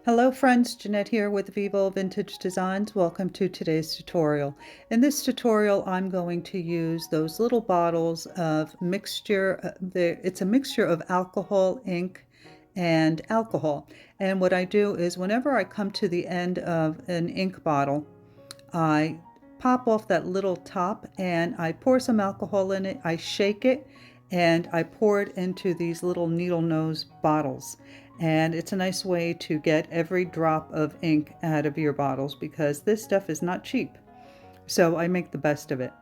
Hello friends, Jeanette here with Vivo Vintage Designs. Welcome to today's tutorial. In this tutorial, I'm going to use those little bottles of mixture. It's a mixture of alcohol, ink, and alcohol. And what I do is whenever I come to the end of an ink bottle, I pop off that little top and I pour some alcohol in it. I shake it and I pour it into these little needle nose bottles. And it's a nice way to get every drop of ink out of your bottles because this stuff is not cheap. So I make the best of it.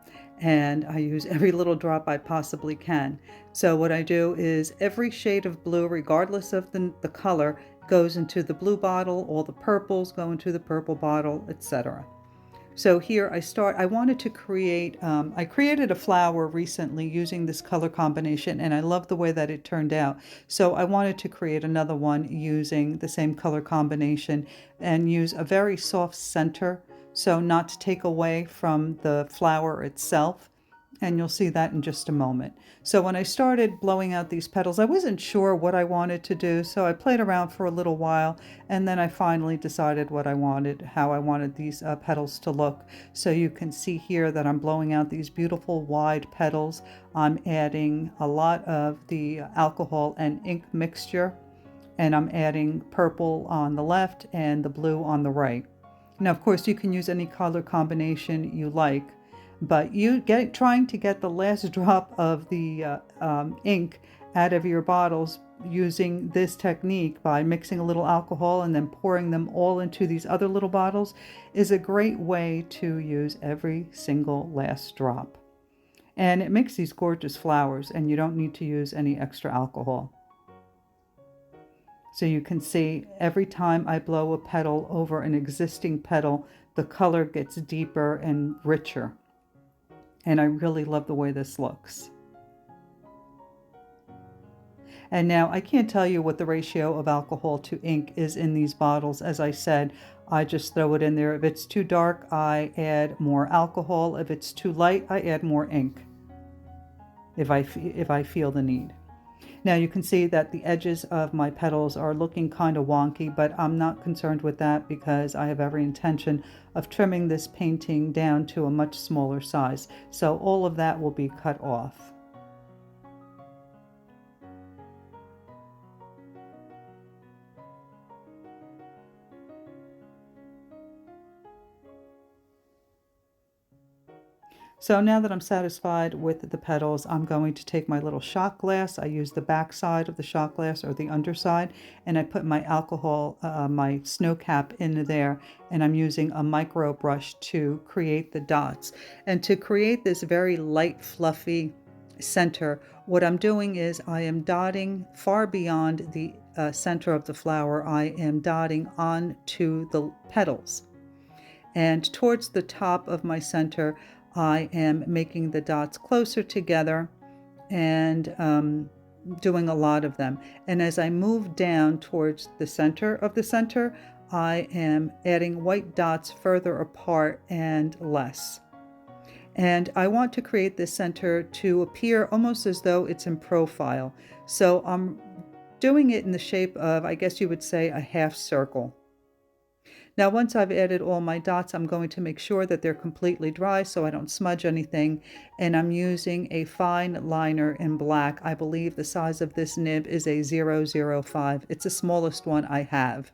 And I use every little drop I possibly can. So what I do is every shade of blue, regardless of the color, goes into the blue bottle. All the purples go into the purple bottle, etc. So here I wanted to create, I created a flower recently using this color combination and I love the way that it turned out. So I wanted to create another one using the same color combination and use a very soft center, so not to take away from the flower itself. And you'll see that in just a moment. So when I started blowing out these petals, I wasn't sure what I wanted to do, so I played around for a little while, and then I finally decided what I wanted, how I wanted these petals to look. So you can see here that I'm blowing out these beautiful wide petals. I'm adding a lot of the alcohol and ink mixture, and I'm adding purple on the left and the blue on the right. Now, of course, you can use any color combination you like, but trying to get the last drop of the ink out of your bottles using this technique by mixing a little alcohol and then pouring them all into these other little bottles is a great way to use every single last drop. And it makes these gorgeous flowers, and you don't need to use any extra alcohol. So you can see every time I blow a petal over an existing petal, the color gets deeper and richer. And I really love the way this looks. And now I can't tell you what the ratio of alcohol to ink is in these bottles. As I said, I just throw it in there. If it's too dark, I add more alcohol. If it's too light, I add more ink if I feel the need. Now you can see that the edges of my petals are looking kind of wonky, but I'm not concerned with that because I have every intention of trimming this painting down to a much smaller size. So all of that will be cut off. So now that I'm satisfied with the petals, I'm going to take my little shot glass. I use the back side of the shot glass or the underside, and I put my alcohol, my snow cap in there, and I'm using a micro brush to create the dots. And to create this very light, fluffy center, what I'm doing is I am dotting far beyond the center of the flower. I am dotting onto the petals. And towards the top of my center, I am making the dots closer together and doing a lot of them. And as I move down towards the center of the center, I am adding white dots further apart and less. And I want to create this center to appear almost as though it's in profile. So I'm doing it in the shape of, I guess you would say, a half circle. Now, once I've added all my dots, I'm going to make sure that they're completely dry so I don't smudge anything. And I'm using a fine liner in black. I believe the size of this nib is a 005. It's the smallest one I have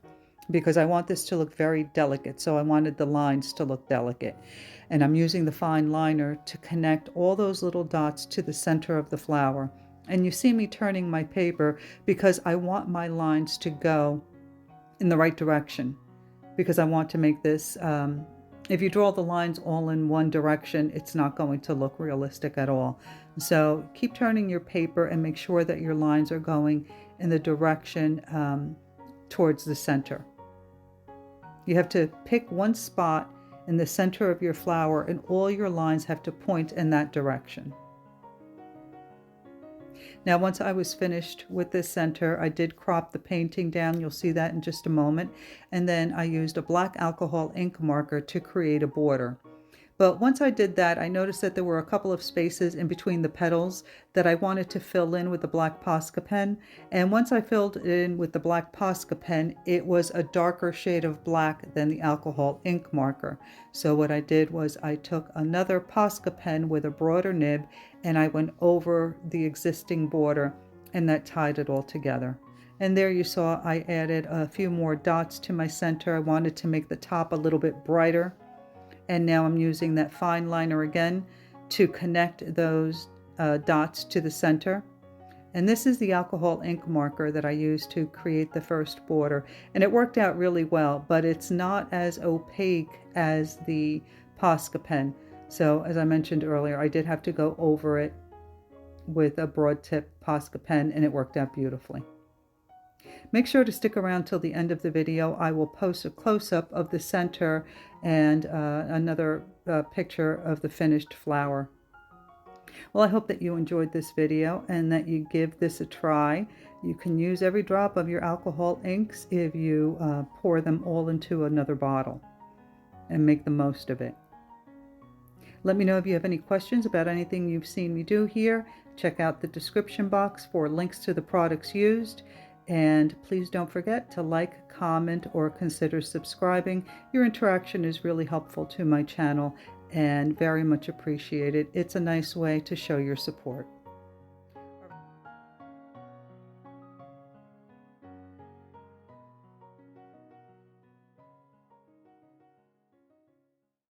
because I want this to look very delicate. So I wanted the lines to look delicate. And I'm using the fine liner to connect all those little dots to the center of the flower. And you see me turning my paper because I want my lines to go in the right direction, because I want to make this, if you draw the lines all in one direction, it's not going to look realistic at all. So keep turning your paper and make sure that your lines are going in the direction towards the center. You have to pick one spot in the center of your flower and all your lines have to point in that direction. Now, once I was finished with this center, I did crop the painting down. You'll see that in just a moment. And then I used a black alcohol ink marker to create a border. But once I did that, I noticed that there were a couple of spaces in between the petals that I wanted to fill in with the black Posca pen. And once I filled it in with the black Posca pen, it was a darker shade of black than the alcohol ink marker. So what I did was I took another Posca pen with a broader nib and I went over the existing border, and that tied it all together. And there you saw I added a few more dots to my center. I wanted to make the top a little bit brighter. And now I'm using that fine liner again to connect those dots to the center. And this is the alcohol ink marker that I used to create the first border. And it worked out really well, but it's not as opaque as the Posca pen. So as I mentioned earlier, I did have to go over it with a broad tip Posca pen, and it worked out beautifully. Make sure to stick around till the end of the video. I will post a close-up of the center and another picture of the finished flower. Well, I hope that you enjoyed this video and that you give this a try. You can use every drop of your alcohol inks if you pour them all into another bottle and make the most of it. Let me know if you have any questions about anything you've seen me do here. Check out the description box for links to the products used. And please don't forget to like, comment, or consider subscribing. Your interaction is really helpful to my channel and very much appreciated. It's a nice way to show your support.